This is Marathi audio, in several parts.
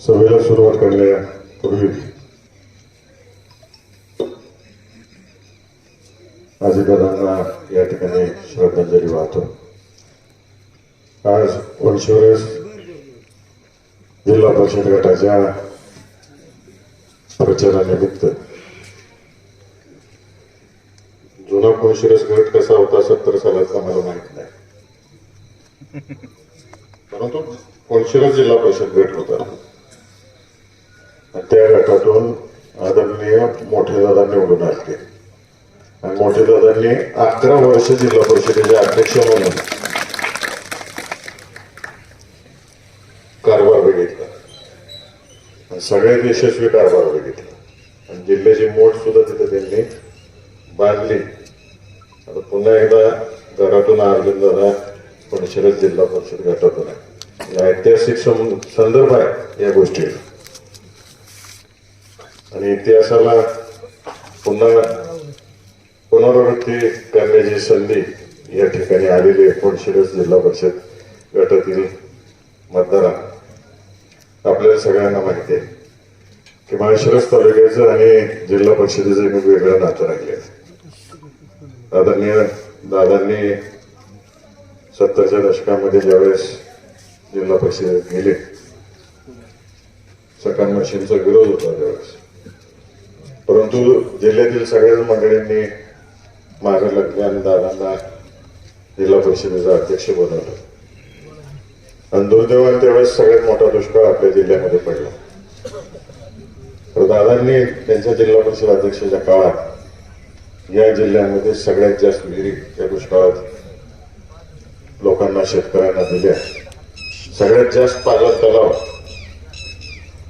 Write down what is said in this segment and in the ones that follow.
सभेला सुरुवात करण्यापूर्वी अजितदादांना या ठिकाणी श्रद्धांजली वाहतो. आज वंशवरस जिल्हा परिषद गटाच्या प्रचारानिमित्त जुना वंशवरस गट कसा होता 70 सालाचा मला माहित नाही, परंतु वंशवरस जिल्हा परिषद गट होता. त्या गटातून आदरणीय मोठे दादा निवडून आले आणि मोठे दादांनी 11 वर्ष जिल्हा परिषदेचे अध्यक्ष म्हणून कारभार बघितला आणि सगळ्यात यशस्वी कारभार बघितला आणि जिल्ह्याची मोठ सुद्धा तिथे त्यांनी बांधली. आता पुन्हा एकदा घरातून अरविंद दादा वंशवरस जिल्हा परिषद गटातून आहे. ऐतिहासिक संदर्भ आहे या गोष्टीला आणि इतिहासाला पुन्हा पुनरावृत्ती करण्याची संधी या ठिकाणी आलेली आहे. वंशवरस जिल्हा परिषद गटातील मतदारांना आपल्याला सगळ्यांना माहिती आहे की माळशिरस तालुक्याचं आणि जिल्हा परिषदेचं एक वेगळं नातं राहिले. आदरणीय दादांनी 70च्या दशकामध्ये ज्यावेळेस जिल्हा परिषदेत गेले, सकाळ मशीनचा विरोध होता त्यावेळेस, परंतु जिल्ह्यातील सगळ्याच मंडळींनी मागे लागले आणि दादांना जिल्हा परिषदेचा अध्यक्ष बनवलं. आणि दुर्दैवाने त्यावेळेस सगळ्यात मोठा दुष्काळ आपल्या जिल्ह्यामध्ये पडला. तर दादांनी त्यांच्या जिल्हा परिषद अध्यक्षाच्या काळात या जिल्ह्यामध्ये सगळ्यात जास्त विहिरी या दुष्काळात लोकांना, शेतकऱ्यांना दिल्या. सगळ्यात जास्त पाझर तलाव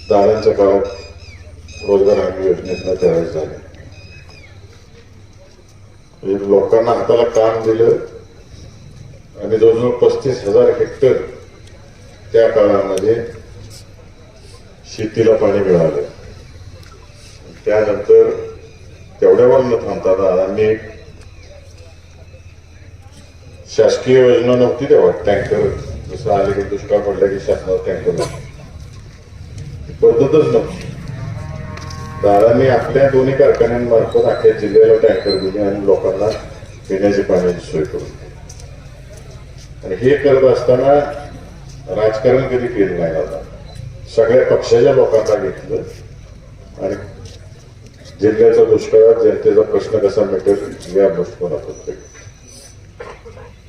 दादांच्या काळात रोजगार हमी योजनेतनं त्यावेळेस झाले. लोकांना हाताला काम दिलं आणि जवळजवळ 35,000 हेक्टर त्या काळामध्ये शेतीला पाणी मिळालं. त्यानंतर तेवढ्यावर न थांबता दादांनी शासकीय योजना नव्हती तेव्हा, टँकर जसं आले की दुष्काळ पडला की शासनावर टँकर पद्धतच नव्हती. दादांनी आपल्या दोन्ही कारखान्यांमार्फत अख्ख्या जिल्ह्याला टँकर दिले आणि लोकांना पिण्याची पाण्याची सोय करून दिली. आणि हे करत असताना राजकारण कधी केलं नाही दादा. सगळ्या पक्षाच्या लोकांना घेतलं आणि जिल्ह्याचा दुष्काळात जनतेचा प्रश्न कसा मिळेल या दृष्टिकोनातून.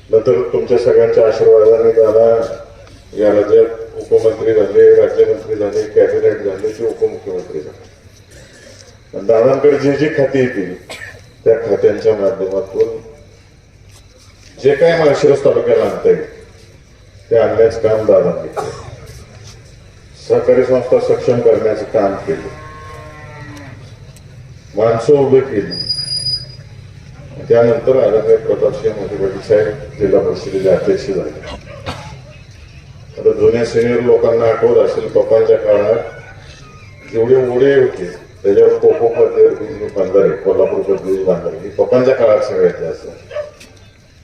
नंतर तुमच्या सगळ्यांच्या आशीर्वादाने दादा या राज्यात उपमंत्री झाले, राज्यमंत्री झाले, कॅबिनेट झाले, ते उपमुख्यमंत्री झाले. दादांकडे जे जे खाती येतील त्या खात्यांच्या माध्यमातून जे काय माळशिरस तालुक्याला आणता येईल ते आणण्याचं काम दादांनी केलं. सहकारी संस्था सक्षम करण्याचं काम केलं, माणसं उभे केली. त्यानंतर आदरणीय प्रतापसिंह मोदी पाटील साहेब जिल्हा परिषदेचे अध्यक्ष झाले. आता जुन्या सिनियर लोकांना आठवत असेल, पप्पांच्या काळात जेवढे ओढे होते त्याच्यावर कोको पद्धती बांधारे, कोल्हापूर पद्धती बांधारे ही पप्पांच्या काळात सगळ्यात जास्त.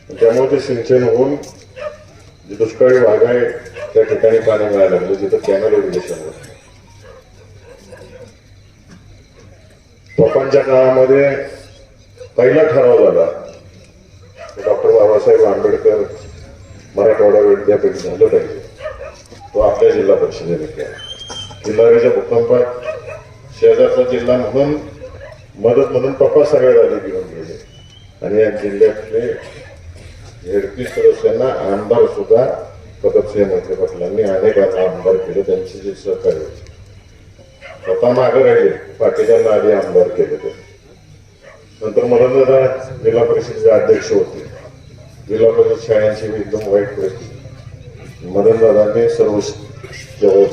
त्यामुळे ते सिंचन होऊन जे दुष्काळी भाग आहे त्या ठिकाणी पाणी मिळायला लागलं, जिथं कॅनल इरिगेशन होतं. पप्पांच्या काळामध्ये पहिला ठराव झाला, डॉक्टर बाबासाहेब आंबेडकर मराठवाडा विद्यापीठ झालं पाहिजे. तो आपल्या जिल्हा परिषदेने केला. जिल्ह्याच्या भूकंपात शेजारचा जिल्हा म्हणून मदत म्हणून पप्पा सगळ्या आधी घेऊन गेले आणि या जिल्ह्यातले झेडपी सदस्यांना आमदार सुद्धा प्रतापसिंह मोहिते पाटलांनी अनेकांना आमदार केले. त्यांचे जे सहकार्य होते स्वतः मागे राहिले, पाटीलांना आधी आमदार केले. ते नंतर मदनदादा जिल्हा परिषदेचे अध्यक्ष होते. जिल्हा परिषद शाळांची एकदम वाईट परिस्थिती. मदनदादांनी सर्व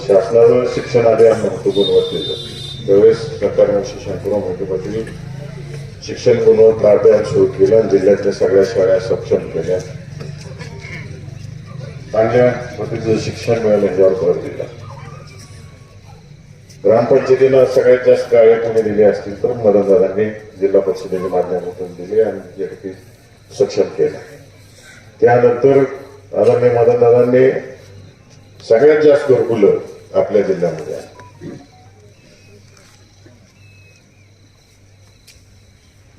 शासनाचं शिक्षण अभियान म्हणतो गुणवत्तेचं, त्यावेळेस सरकारने शंकरराव मोहिते पाटील शिक्षण गुणवत्ता अभियान सुरू केलं आणि जिल्ह्यातल्या सगळ्या शाळा सक्षम केल्या. चांगल्या पद्धतीचं शिक्षण मिळालं याच्यावर भर दिला. ग्रामपंचायतीला सगळ्यात जास्त गाळे कोणी दिली असतील तर मदनदादांनी जिल्हा परिषदेच्या माध्यमातून दिली आणि जे सक्षम केलं. त्यानंतर आदरणीय मदनदादांनी सगळ्यात जास्त घरकुलं आपल्या जिल्ह्यामध्ये आहे.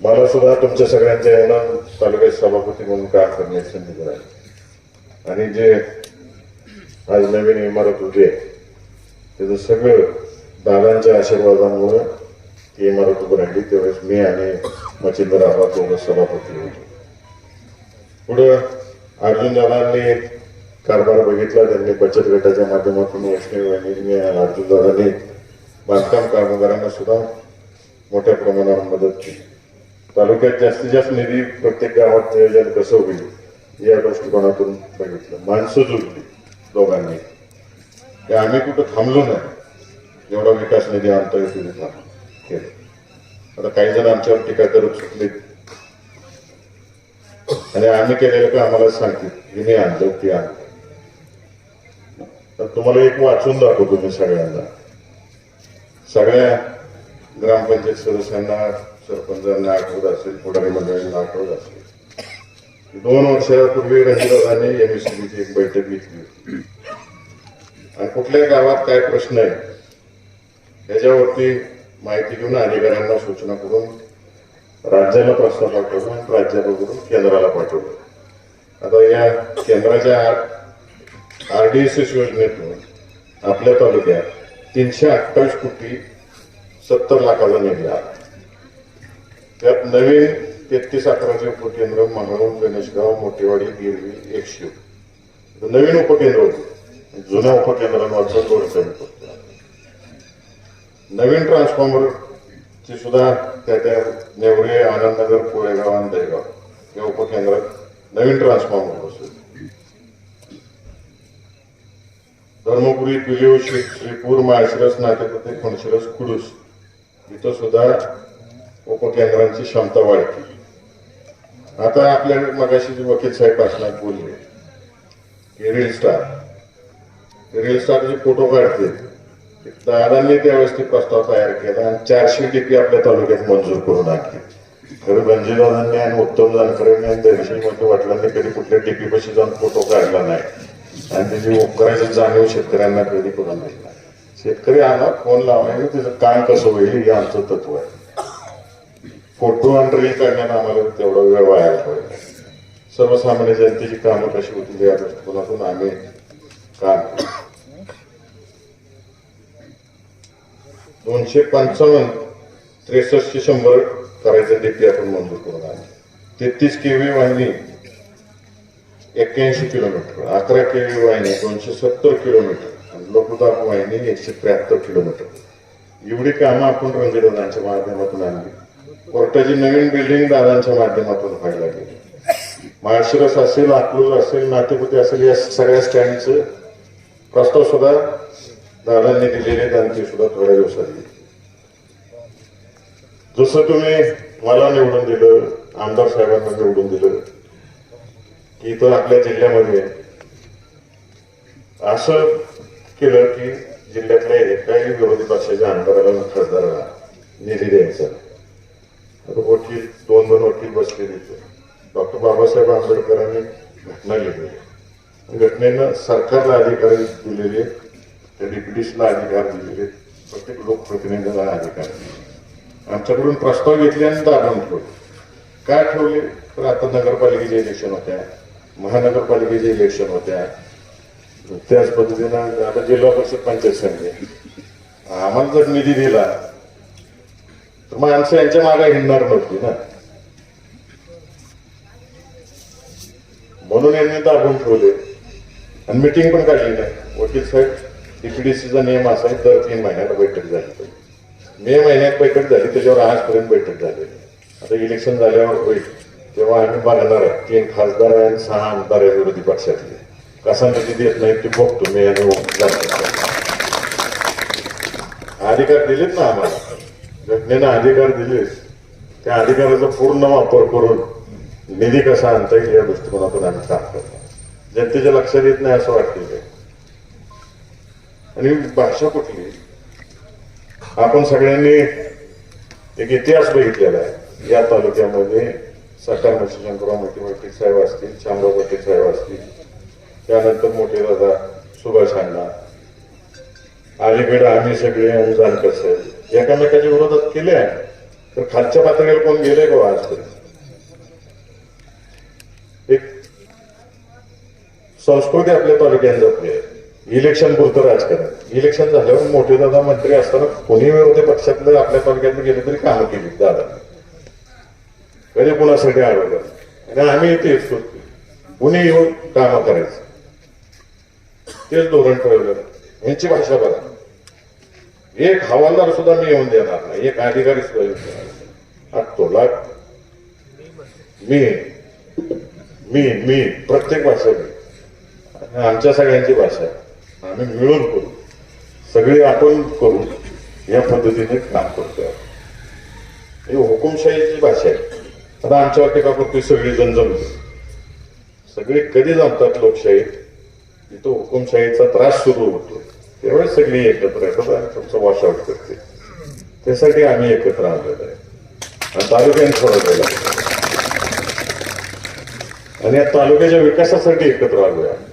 मला सुद्धा तुमच्या सगळ्यांच्या यानं तालुक्यात सभापती म्हणून काम करण्याची संधी मिळाली आणि जे आज नवीन इमारत उभी आहे त्याचं सगळं दादांच्या आशीर्वादामुळे ती इमारत उभी राहिली. त्यावेळेस मी आणि मच्छिंद्र आबा दोघं सभापती होतो. पुढं अर्जुन दादांनी कारभार बघितला. त्यांनी बचत गटाच्या माध्यमातून वैष्णवी वाहिनी अर्जुन दादांनी बांधकाम कामगारांना सुद्धा मोठ्या प्रमाणावर मदत केली. तालुक्यात जास्तीत जास्त निधी प्रत्येक गावात नियोजन कसं होईल या दृष्टिकोनातून बघितलं. माणसं जुळली दोघांनी. ते आम्ही कुठं थांबलो नाही. जेवढा विकास निधी आणता येईल तिथे केलं. आता काही जण आमच्यावर टीका करत सुटले आणि आम्ही केलेलं का आम्हाला सांगतील की मी आणलं ती आणलं. तर तुम्हाला एक वाचून दाखवतो मी सगळ्यांना. सगळ्या ग्रामपंचायत सदस्यांना सरपंचांना आठवत असेल, पुढारी मंडळींना आठवत असेल 2 वर्षापूर्वी रणजितदादांनी एमएससीबीची एक बैठक घेतली होती आणि कुठल्या गावात काय प्रश्न आहे याच्यावरती माहिती घेऊन अधिकाऱ्यांना सूचना करून राज्याला प्रस्ताव पाठवला आणि राज्याबरोबर केंद्राला पाठवलं. आता या केंद्राच्या RDSS योजनेतून आपल्या तालुक्यात 328 कोटी 70 लाखाचा निधी आला. त्यात नवीन 33-11 उपकेंद्र मंगळूर, गणेशगाव, मोठेवाडी, गिरवी, एकशिव नवीन उपकेंद्र होते. जुन्या उपकेंद्रांवरचा लोड कमी करतो. नवीन ट्रान्सफॉर्मरची सुद्धा त्या नेवरे, आनंदनगर, कोळेगाव आणि दहेगाव या उपकेंद्रात नवीन ट्रान्सफॉर्मर बसवले. धर्मपुरी, पिलीव, श्रीपूर, माळशिरस, नातेपुते, फणशिरस, कुडूस इथं सुद्धा उपकेंद्रांची क्षमता वाढली. आता आपल्या मगाशी जे वकील साहेब भाषणात बोलले की रील स्टारचे फोटो काढते. दादांनी त्यावेळेस ते प्रस्ताव तयार केला आणि 400 DP आपल्या तालुक्यात मंजूर करून आणली. खरं रणजितदादांनी आणि उत्तम जानकरांनी आणि दर्शनमती वाटलांनी कधी कुठल्या DP पाशी जाऊन फोटो काढला नाही आणि त्याची उपकाराची जाणीव शेतकऱ्यांना कधी करून नाही. शेतकरी आला फोन लावायला त्याचं काम कसं होईल हे आमचं तत्व आहे. फोटो आणि रील काढण्यात आम्हाला तेवढा वेळ वायाला पाहिजे. सर्वसामान्य जनतेची कामं कशी होतील या दृष्टिकोनातून आम्ही काम केलं. 255 63 करायचं DP आपण मंजूर करून आणले. 33 KV वाहिनी 81 किलोमीटर, 11 KV वाहिनी 270 किलोमीटर आणि लोकदाब वाहिनी 173 किलोमीटर एवढी कामं आपण रणजितदादांच्या माध्यमातून आणली. कोर्टाची नवीन बिल्डिंग दादांच्या माध्यमातून व्हायला गेली. माळशिरस असेल, अकलूज असेल, नातेपुते असेल या सगळ्या स्टँडचं प्रस्ताव सुद्धा दादांनी दिलेले आणि ते सुद्धा थोड्या दिवसात दिले. जसं तुम्ही मला निवडून दिलं, आमदार साहेबांना निवडून दिलं की इथं आपल्या जिल्ह्यामध्ये असं केलं की जिल्ह्यातल्या एकाही विरोधी पक्षाच्या आमदाराला खासदाराला निधी द्यायचा. वकील 2 वकील बसलेले होते. डॉक्टर बाबासाहेब आंबेडकरांनी घटना लिहिली. घटनेनं सरकारला अधिकार दिलेले, त्या डिप्युटीसला अधिकार दिलेले, प्रत्येक लोकप्रतिनिधीला अधिकार दिले. आमच्याकडून प्रस्ताव घेतले आणि दाबून ठेवले. काय ठेवले तर आता नगरपालिकेचे इलेक्शन होत्या, महानगरपालिकेचे इलेक्शन होत्या. त्याच पद्धतीनं आता जिल्हा परिषद पंचायत समिती आम्हाला जर निधी दिला तर माणसं यांच्या मागे हिंडणार नव्हती ना. म्हणून यांनी दाबून ठेवले आणि मिटिंग पण काढली नाही. वकील साहेब DPDCचा नियम असा आहे दर 3 महिन्याला बैठक झाली. मे महिन्यात बैठक झाली, त्याच्यावर आजपर्यंत बैठक झाली. आता इलेक्शन झाल्यावर होईल तेव्हा आम्ही बघणार आहे. 3 खासदार आहे आणि 6 आमदार आहे विरोधी पक्षातले. कसा निधी देत नाही ते बघतो मी आणि अधिकार दिलेत ना आम्हाला. घटनेनं अधिकार दिले, त्या अधिकाराचा पूर्ण वापर करून निधी कसा आणता येईल या दृष्टिकोनातून आम्ही काम करतो. जनतेच्या लक्षात येत नाही असं वाटतं. आणि भाषा कुठली, आपण सगळ्यांनी एक इतिहास बघितलेला आहे. या तालुक्यामध्ये सरकार मच्छी शंकरराव पाटील साहेब असतील, शामराव पाटील साहेब असतील, त्यानंतर मोठे दादा सुभाष अण्णा, अलीकडे आम्ही सगळे आणि जानकर साहेब एकामेकाच्या विरोधात केले आहे. तर खालच्या पातळीवर कोण गेले का आजपर्यंत? एक संस्कृती आपल्या तालुक्यात जपली आहे. इलेक्शन पुरतं राजकारण. इलेक्शन झाल्यावर मोठे दादा मंत्री असताना कोणी विरोधी पक्षातलं आपल्या तालुक्यात गेले तरी कामं केली दादा, कधी कोणासाठी आढळलं. आणि आम्ही तेच करतो, कुणी येऊन कामं करायचं, तेच धोरण ठरवलं. यांची भाषा बघा, एक हवालदार सुद्धा मी येऊन देणार नाही, एक अधिकारी सुद्धा येऊन देणार नाही. तोला मी मी मी प्रत्येक भाषा मी, आमच्या सगळ्यांची भाषा आहे. आम्ही मिळून करू, सगळे आपण करू, या पद्धतीने काम करतोय. ही हुकुमशाहीची भाषा आहे. आता आमच्यावर टीका करतोय सगळी जण जमली, सगळे कधी जमतात लोकशाहीत? तिथं हुकुमशाहीचा त्रास सुरू होतो त्यावेळेस सगळी एकत्र येतात आणि तुमचं वॉशआउट करते. त्यासाठी आम्ही एकत्र आलेलो आहे आणि तालुक्याने ठरवलेलं आहे आणि या तालुक्याच्या विकासासाठी एकत्र आलोय आम्ही.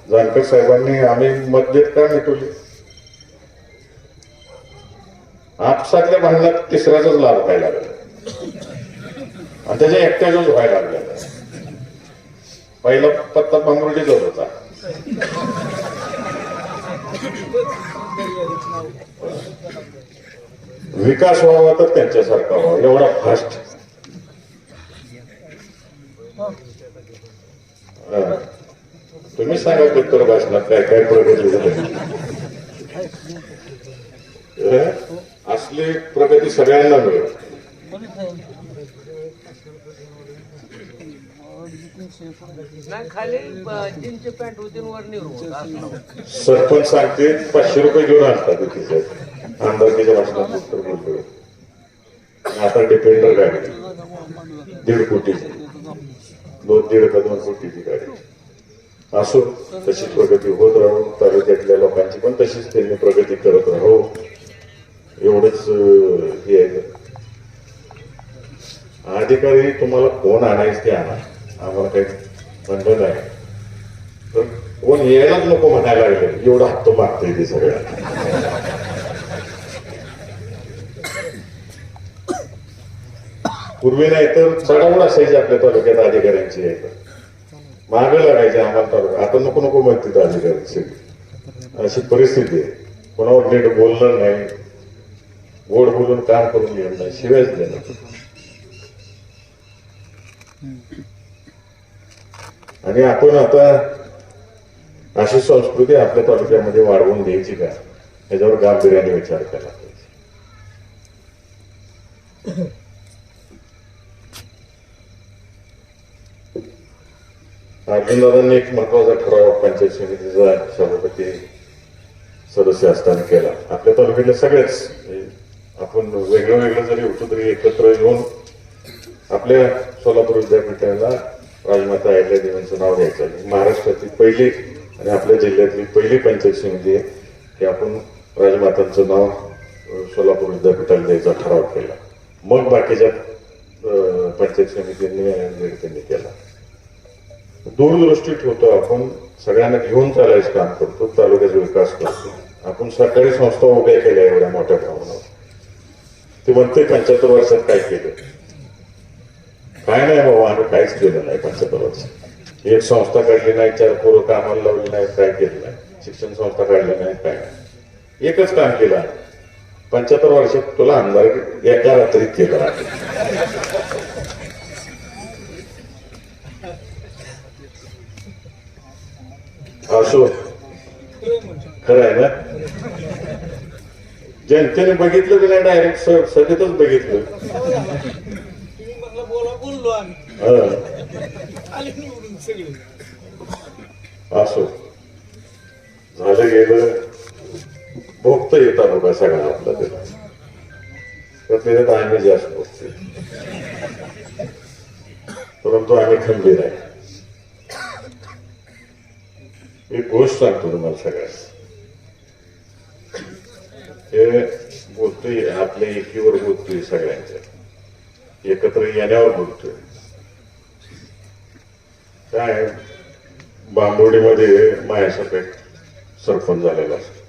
जानकर साहेबांनी आम्ही मत देत का मिटवली? आपसातल्या भांडणात तिसऱ्याचाच लाभ व्हायला लागला आणि त्याच्या एकट्याचाच व्हायला लागलेला. पहिला पत्ता भांगरुटीचाच होता. विकास व्हावा तर त्यांच्यासारखा व्हावा, एवढा फास्ट. तुम्ही सांगा उत्तर भाषणात काय काय प्रगती झाली. असली प्रगती सगळ्यांना मिळेल. सरपंच सांगते 500 रुपये घेऊन आणतात तिथे आमदारकीच्या भाषणात उत्तर बोलतोय. आता डिपेंडर गाडी 1.5 कोटीची, 1.5 कोटीची गाडी. असो, तशीच प्रगती होत राहू. तालुक्यातल्या लोकांची पण तशीच त्यांनी प्रगती करत राहू, एवढंच हे आहे. अधिकारी तुम्हाला कोण आणायचं ते आणा, आम्हाला काही म्हणलं नाही. तर कोण यायलाच नको म्हणायला लागले, एवढा हप्ता मागतोय ते सगळ्या. पूर्वी नाही तर चढावड असायची आपल्या तालुक्यात अधिकाऱ्यांची, मागे लागायचे आम्हाला तालुका. आता नको नको म्हणते अधिकारी सगळी. अशी परिस्थिती आहे. कोणावर नीट बोलणं नाही, गोड बोलून काम करून घेणं नाही, शिवायच देणं. आणि आपण आता अशी संस्कृती आपल्या तालुक्यामध्ये वाढवून द्यायची का, याच्यावर गांभीर्याने विचार केला पाहिजे. अर्जुनदादांनी एक महत्वाचा ठराव पंचायत समितीचा सभापती सदस्य असताना केला. आपल्या तालुक्यातले सगळेच आपण वेगळं वेगळं जरी होतो तरी एकत्र येऊन आपल्या सोलापूर विद्यापीठाला राजमाता अहिल्यादेवींचं नाव द्यायचं. महाराष्ट्रातली पहिली आणि आपल्या जिल्ह्यातली पहिली पंचायत समिती आहे की आपण राजमातांचं नाव सोलापूर विद्यापीठाला द्यायचा ठराव केला. मग बाकीच्या पंचायत समितींनी त्यांनी केला. दूरदृष्टी ठेवतो आपण, सगळ्यांना घेऊन चालायचं काम करतो, तालुक्याचा विकास करतो. आपण सरकारी संस्था उभ्या केल्या एवढ्या मोठ्या प्रमाणावर. ते म्हणते 75 वर्षात काय केलं? काय नाही बाबा, आम्ही काहीच केलं नाही 75 वर्षात. एक संस्था काढली नाही, 4 पोरं कामाला लावली नाही, काय केलं नाही. शिक्षण संस्था काढली नाही, काय नाही. एकच काम केलं 75 वर्षात. तुला आमदार एका रात्रीत केलं. असो, खरं आहे ना. जनतेने बघितलं की नाही, डायरेक्ट सगळीतच बघितलं. असो, झालं गेलं, भोगता येता बघा सगळा आपला त्याला. त्यात आम्ही जास्त भोगतोय, परंतु आम्ही खंबीर आहे. एक गोष्ट सांगतो तुम्हाला सगळ्यांना. हे बोलतोय आपल्या एकीवर बोलतोय, सगळ्यांच्या एकत्र येण्यावर बोलतोय. काय बांबोडीमध्ये मायासारखा एक सरपंच झालेला असतो,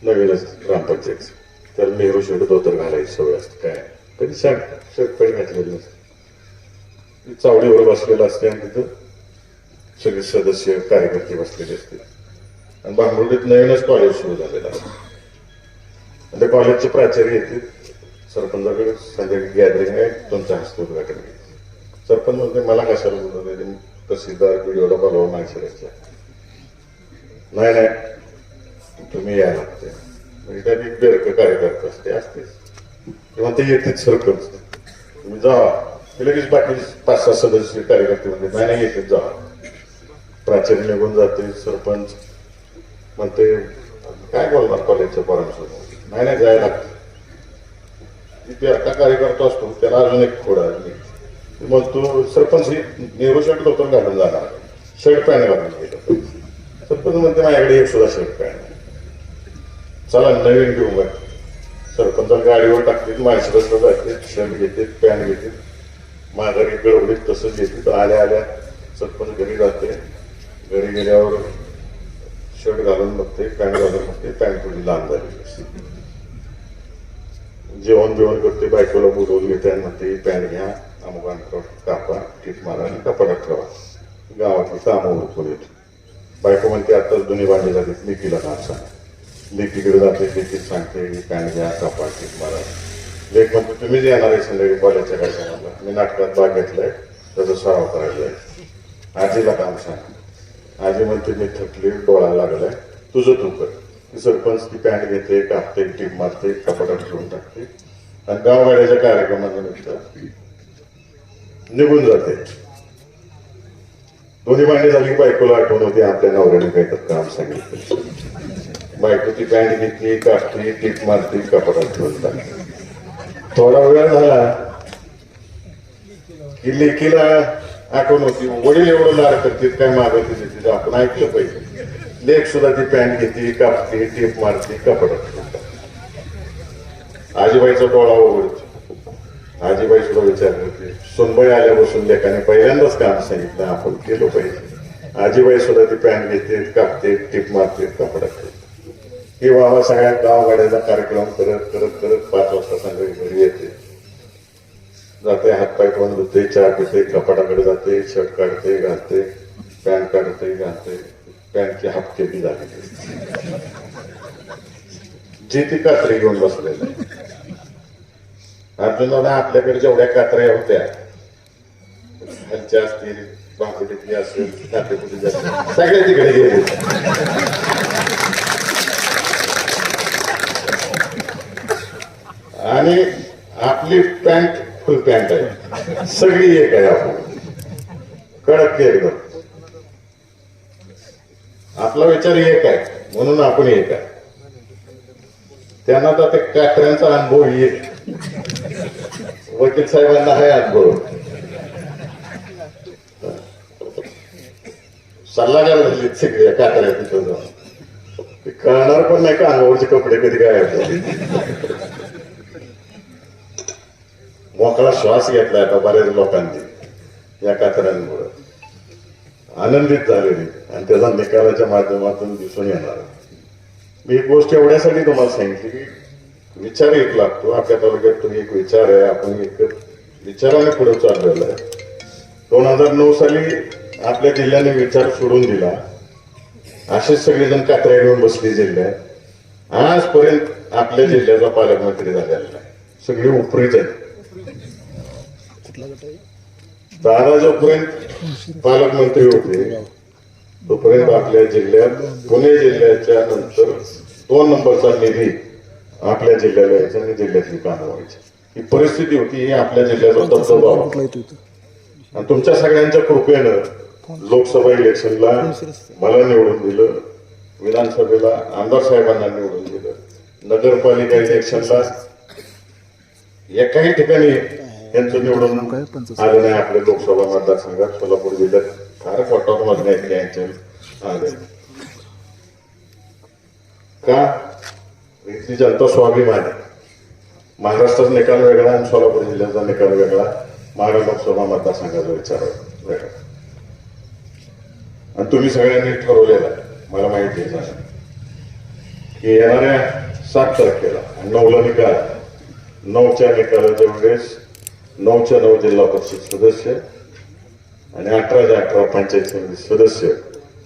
नवीनच ग्रामपंचायत. त्याला नेहरू शर्ट धोतर घालायची सवय असते. काय कधी शर्ट पॅन्ट घातलेलं नसतं. चावडीवर बसलेलं असते आणि तिथं सगळे सदस्य कार्यकर्ते बसलेले असते. आणि भांबुर्डीत नवीनच कॉलेज सुरू झालेलं आहे. त्या कॉलेजचे प्राचार्य येते सरपंचाकडे संध्याकाळी गॅदरिंग आहे, तुमच्या हस्ते उद्घाटन आहे. सरपंच म्हणते मला कशाला बोलवले, तहसीलदार व्हिडिओला बोलावं माणसाला. नाही नाही तुम्ही या लागते. म्हणजे त्यात एक बेरक कार्यकर्ता असतेच किंवा ते येतेच सरपंच. तुम्ही जावा. ते लगेच बाकी 5-6 सदस्य कार्यकर्ते म्हणते नाही येतेच जावा. प्राचार्य निघून जाते. सरपंच म्हणते काय बोलणार कॉलेजच्या पोरांसोबत. नाही जायला लागतं. तिथे आता कार्यकर्ता असतो त्याला अजून एक खोडा मग तो सरपंच नेहरू शर्ट धोतर घालून जाणार, शर्ट पॅन्ट घालून गेलं. सरपंच म्हणते माझ्याकडे एक सुद्धा शर्ट पॅन्ट नाही, चला नवीन घेऊ. मग सरपंचाला गाडीवर टाकते, माणसं रस्ता जाते, शर्ट घेते, पॅन्ट घेते, माघारी गडबडीत तसंच येते. आल्या आल्या सरपंच घरी जाते. घरी गेल्यावर शर्ट घालून बघते, पॅन्ट घालून बघते, पॅन्ट थोडी लहान झालेली असते. जेवण बिवण करते, बायकोला बोलवून घेते आणि म्हणते पॅन्ट घ्या, अमुक अंतरावर कापा, टीप मारा आणि कपाटात ठेवा. गावातली कामं उरकून येतो. बायको म्हणते आताच दोन्ही भांडी झाली, लेकीला काम सांग. लेकीकडे जाते, लेकीत सांगते पॅन्ट घ्या, कापा, टीप मारा. लेक म्हणते तुम्हीच येणार आहे संध्याकाळी कॉलेजच्या कार्यक्रमाला, मी नाटकात भाग घेतलाय, त्याचा सराव करायला आहे. आजीला काम सांग. आजी म्हणते मी थकली, डोळा लागलाय, तुझं तू कर. सरपंच ती पॅन्ट घेते, कापते, टीप मारते, कपाटात ठेवून टाकते आणि गावगाड्याच्या कार्यक्रमानिमित्त निघून जाते. दोन्ही भांडी झाली की बायकोला आठवण होती आपल्या नवऱ्याने काहीतरी काम सांगितलं. बायको ती पॅन्ट घेतली, कापते, टीप मारते, कपाटात ठेवून टाकते. थोडा वेळ झाला की लेकीला आठवण होती. वडील एवढं लाड करते, काय मागवते तिथे आपण ऐकलं पाहिजे. लेक सुद्धा ती पॅन्ट घेते, कापते, टीप मारते, कपाटात ठेवून टाकते. आजीबाईचा डोळा उघडतो. आजीबाई सुद्धा विचार करते. सोनबाई आल्यापासून लेखाने पहिल्यांदाच काम सांगितलं, आपण केलं पाहिजे. आजीबाई सुद्धा ती पॅन्ट घेते, कापते, टीप मारते, कपाटात ठेवते. ही बाबा सगळ्या गावगाड्याचा कार्यक्रम करत करत करत 5 वाजता संध्याकाळी घरी येते. जाते, हातपाय तोंड धुते, चहा पिते, कपाटाकडे जाते, शर्ट काढते, घालते, पॅन्ट काढते, घालते. पॅन्टची हाफ केली झाली. जी ती कात्री घेऊन बसलेली. अर्जुनाला आपल्याकडे जेवढ्या कात्र्या होत्या, खालच्या असतील, भाकरीतली असेल, कात्रीपुटी असेल, सगळ्या तिकडे गेले. आणि आपली पॅन्ट फुल पॅन्ट आहे, सगळी एक आहे. आपण कडक एकदम. आपला विचार एक आहे म्हणून आपण एक आहे. त्यांना तर ते कात्र्यांचा अनुभव येईल. वकील साहेबांना आहे अनुभव. सल्लागार झाली सगळ्या कात्र्या तिथं जाऊन. ते कळणार पण नाही का अंगावरचे कपडे कधी काय मोकळा श्वास घेतलाय आता बऱ्याच लोकांनी या कात्र्यांमुळे. आनंदित झालेली आणि त्याचा निकालाच्या माध्यमातून दिसून येणार. मी एक गोष्ट एवढ्यासाठी तुम्हाला सांगितली की विचार एक लागतो. आपल्या तालुक्यात तो एक विचार आहे, आपण एक विचाराने पुढे चाललेला आहे. 2009 साली आपल्या जिल्ह्याने विचार सोडून दिला. असेच सगळेजण कात्र्या घेऊन बसले जिल्ह्यात. आजपर्यंत आपल्या जिल्ह्याचा पालकमंत्री झालेला नाही. सगळे उपरीच आहेत. दादा जोपर्यंत पालकमंत्री होते तोपर्यंत आपल्या जिल्ह्यात, पुणे जिल्ह्याच्या नंतर 2 नंबरचा निधी आपल्या जिल्ह्याला यायचा आणि जिल्ह्यातली कामं व्हायची. ही परिस्थिती होती. ही आपल्या जिल्ह्याचा दबदबा होता. आणि तुमच्या सगळ्यांच्या कृपेनं लोकसभा इलेक्शनला मला निवडून दिलं, विधानसभेला आमदार साहेबांना निवडून दिलं, नगरपालिका इलेक्शनला एकाही ठिकाणी यांचं निवडून आलं नाही. आपल्या लोकसभा मतदारसंघात सोलापूर जिल्ह्यात फार कॉटॉप मधून यांचे आले. का? इथली जनता स्वाभिमान आहे. महाराष्ट्राचा निकाल वेगळा आणि सोलापूर जिल्ह्याचा निकाल वेगळा, महाराष्ट्र लोकसभा मतदारसंघाचा विचार वेगळा. आणि तुम्ही सगळ्यांनी ठरवलेलं आहे, मला माहिती आहे की येणाऱ्या 7 तारखेला 9ला निकाल, 9च्या निकालाच्या वेळेस 9च्या 9 जिल्हा परिषद सदस्य आणि 18च्या 18 पंचायत समिती सदस्य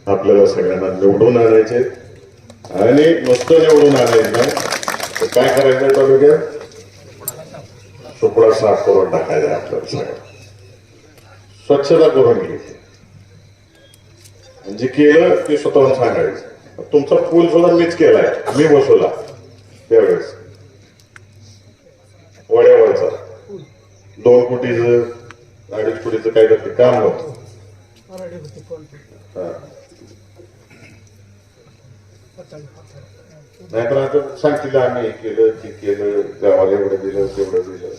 आपल्याला सगळ्यांना निवडून आणायचे. आणि नुसतं निवडून आणायचं नाही तर काय करायचं, तालुक्यात सुपडा साफ करून टाकायचा, आपल्याला सगळं स्वच्छता करून घ्यायची. जे केलं ते स्वतःहून सांगायचं. तुमचा पूल सुद्धा मीच केलाय, मी बसवला त्यावेळेस वड्यावरचा 2 कोटीचं 2.5 कोटीचं काय करते काम होतं. नाहीतर आता सांगतील आम्ही हे केलं ते केलं, गावाला एवढं दिलं तेवढं दिलं.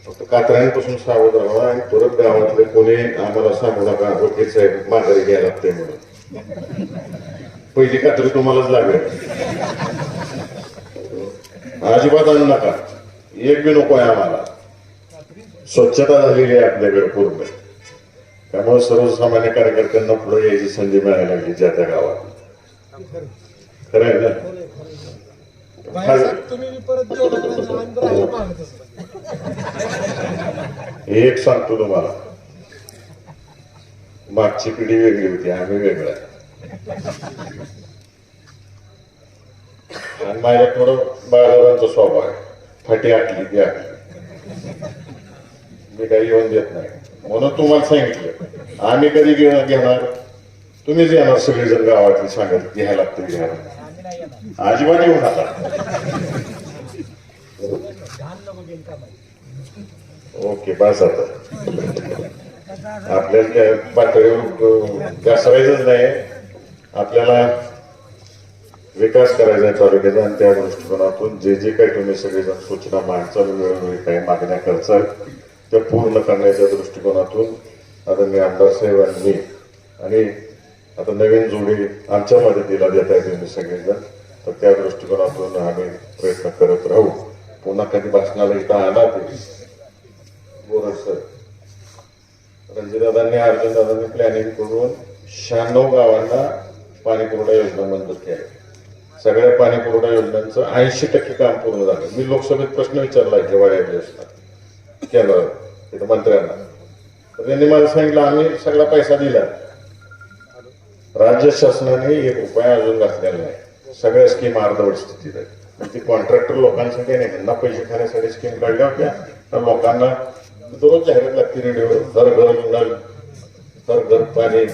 फक्त कात्र्यांपासून सावध राहा आणि परत गावातले कोणी आम्हाला सांगू नका वकील साहेब माघारी घ्यायला लागते म्हणून. पहिली कात्री तुम्हालाच लागेल, अजिबात आणू नका, एक बी नको आहे आम्हाला. स्वच्छता झालेली आहे आपल्याकडे पूर्ण, त्यामुळे सर्वसामान्य कार्यकर्त्यांना पुढे यायची संधी मिळायला लागली ज्या त्या गावात. खरं आहे ना? एक सांगतो तुम्हाला, मागची पिढी वेगळी होती, आम्ही वेगळा. आणि माझ्या थोडं बाळाचा स्वभाव आहे, फाटी आटली की आटली, मी काही येऊन देत नाही. म्हणून तुम्हाला सांगितलं आम्ही कधी घेणार, तुम्हीच येणार सगळेजण गावातली सांगत घ्यायला लागतं घ्यायला, अजिबात येऊ नका. ओके बस. आता आपल्याला त्या पातळीवर घसरायचंच नाही, आपल्याला विकास करायचा आहे तालुक्याचा. आणि त्या दृष्टिकोनातून जे जे काही तुम्ही सगळेजण सूचना मांडचाल वेळोवेळी काही मागण्या करचाल त्या पूर्ण करण्याच्या दृष्टिकोनातून आदरणीय आमदार साहेबांनी आणि आता नवीन जोडी आमच्या मदतीला देत आहे तुम्ही सगळेजण, तर त्या दृष्टिकोनातून आम्ही प्रयत्न करत राहू. पुन्हा कधी भाषणाला इथं आला ते बोरड सर, रणजितदादांनी अर्जुनदादांनी प्लॅनिंग करून 96 गावांना पाणी पुरवठा योजना मंजूर केल्या. सगळ्या पाणी पुरवठा योजनांचं 80% काम पूर्ण झालं. मी लोकसभेत प्रश्न विचारला जेव्हा केंद्रावर तिथं मंत्र्यांना, तर त्यांनी मला सांगितलं आम्ही सगळा पैसा दिला, राज्य शासनाने 1 रुपया अजून घातलेला नाही, सगळ्या स्कीम अर्धवट स्थितीत आहेत. ती कॉन्ट्रॅक्टर लोकांसाठी नाही, त्यांना पैसे खाण्यासाठी स्कीम काढल्या होत्या. तर लोकांना दररोज जाहिरात लागते रेडिओवर, घर घर नळ, घर घर पाणी,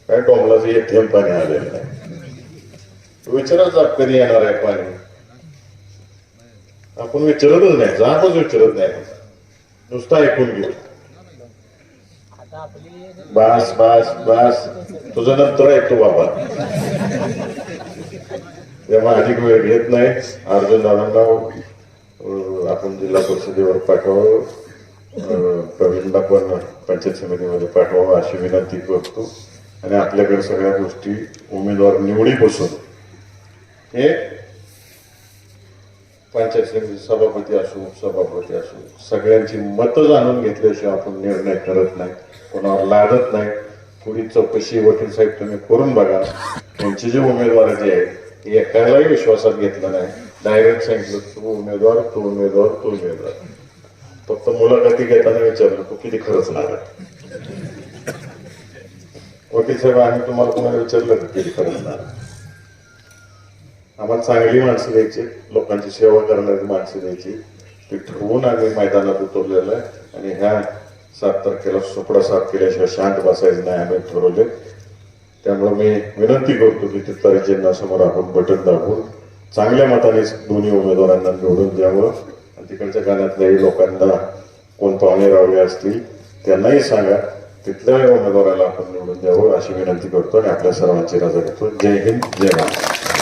काय डोंबलाचं एक थेंब पाणी आलेलं नाही. विचारत जात कधी येणार आहे पाणी, आपण विचारतच नाही, जातच विचारत नाही, नुसतं ऐकून घेऊ. बास बास बास, तुझं नंतर ऐकतो बाबा, तेव्हा अधिक वेळ घेत नाही. अर्जुन दादांना आपण जिल्हा परिषदेवर पाठवावं, प्रवीणला पण पंचायत समितीमध्ये पाठवावं अशी विनंती करतो. आणि आपल्याकडे सगळ्या गोष्टी उमेदवार निवडीपासून हे पंचायत समिती सभापती असो उपसभापती असो सगळ्यांची मतं जाणून घेतल्याशिवाय आपण निर्णय करत नाही, कोणावर लादत नाही. थोडी चौकशी वकील साहेब तुम्ही करून बघा. त्यांचे जे उमेदवार जे आहेत एकालाही विश्वासात घेतलं नाही, डायरेक्ट सांगितलं तू उमेदवार तू उमेदवार तू उमेदवार. फक्त मुलाखती घेताना विचारलं तू किती खरंच लागला. वकील साहेब आम्ही तुम्हाला कोणाला विचारलं की किती खरंच लागला. आम्हाला चांगली माणसं द्यायची, लोकांची सेवा करणारी माणसं द्यायची, ते ठरवून आम्ही मैदानात उतरलेलं आहे. आणि ह्या 7 तारखेला सुपडा साफ केल्याशिवाय शांत बसायचं नाही आम्ही ठरवले. त्यामुळे मी विनंती करतो की तिथल्या चिन्हासमोर आपण बटन दाबून चांगल्या मताने दोन्ही उमेदवारांना निवडून द्यावं. आणि तिकडच्या गाण्यातल्याही लोकांना कोण पाहुणे रावले असतील त्यांनाही सांगा तिथल्या उमेदवाराला आपण निवडून द्यावं अशी विनंती करतो आणि आपल्या सर्वांची रजा घेतो. जय हिंद जय महाराष्ट्र.